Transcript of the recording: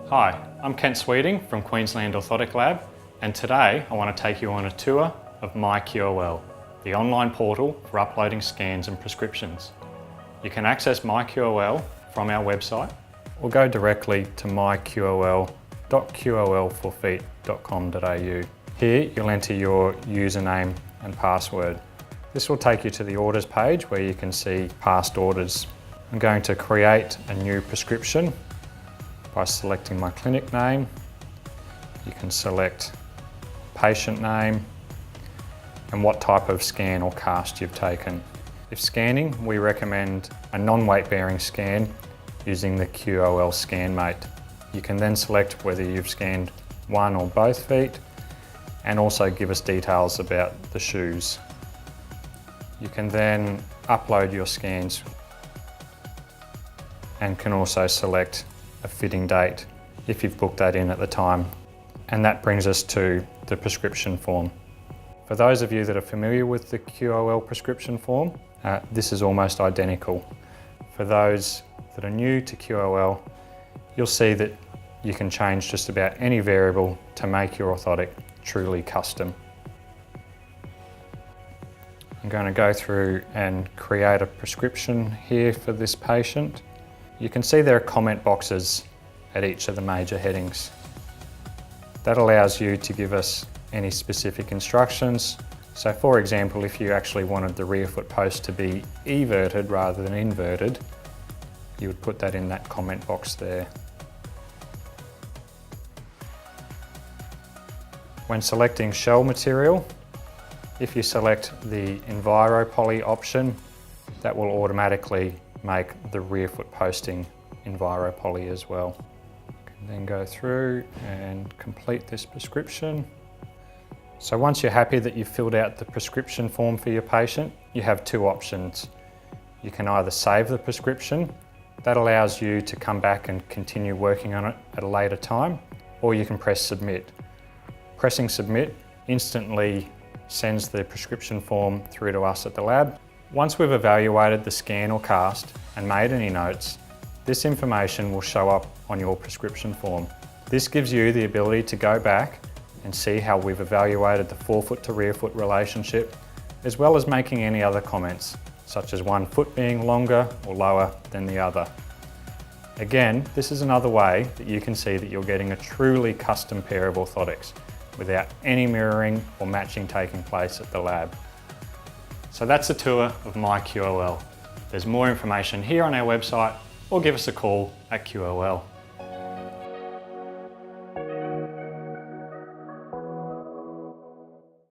Hi, I'm Kent Sweeting from Queensland Orthotic Lab, and today I want to take you on a tour of myQOL, the online portal for uploading scans and prescriptions. You can access myQOL from our website or go directly to myqol.qolforfeet.com.au. Here you'll enter your username and password. This will take you to the orders page where you can see past orders. I'm going to create a new prescription by selecting my clinic name. You can select patient name and what type of scan or cast you've taken. If scanning, we recommend a non-weight bearing scan using the QOL ScanMate. You can then select whether you've scanned one or both feet and also give us details about the shoes. You can then upload your scans and can also select a fitting date if you've booked that in at the time. And that brings us to the prescription form. For those of you that are familiar with the QOL prescription form, this is almost identical. For those that are new to QOL, you'll see that you can change just about any variable to make your orthotic truly custom. I'm going to go through and create a prescription here for this patient. You can see there are comment boxes at each of the major headings. That allows you to give us any specific instructions. So for example, if you actually wanted the rear foot post to be everted rather than inverted, you would put that in that comment box there. When selecting shell material, if you select the EnviroPoly option, that will automatically make the rear foot posting EnviroPoly as well. Can then go through and complete this prescription. So once you're happy that you've filled out the prescription form for your patient, you have two options. You can either save the prescription, that allows you to come back and continue working on it at a later time, or you can press submit. Pressing submit instantly sends the prescription form through to us at the lab. Once we've evaluated the scan or cast and made any notes, this information will show up on your prescription form. This gives you the ability to go back and see how we've evaluated the forefoot to rear foot relationship, as well as making any other comments, such as one foot being longer or lower than the other. Again, this is another way that you can see that you're getting a truly custom pair of orthotics without any mirroring or matching taking place at the lab. So that's a tour of myQOL. There's more information here on our website or give us a call at QOL.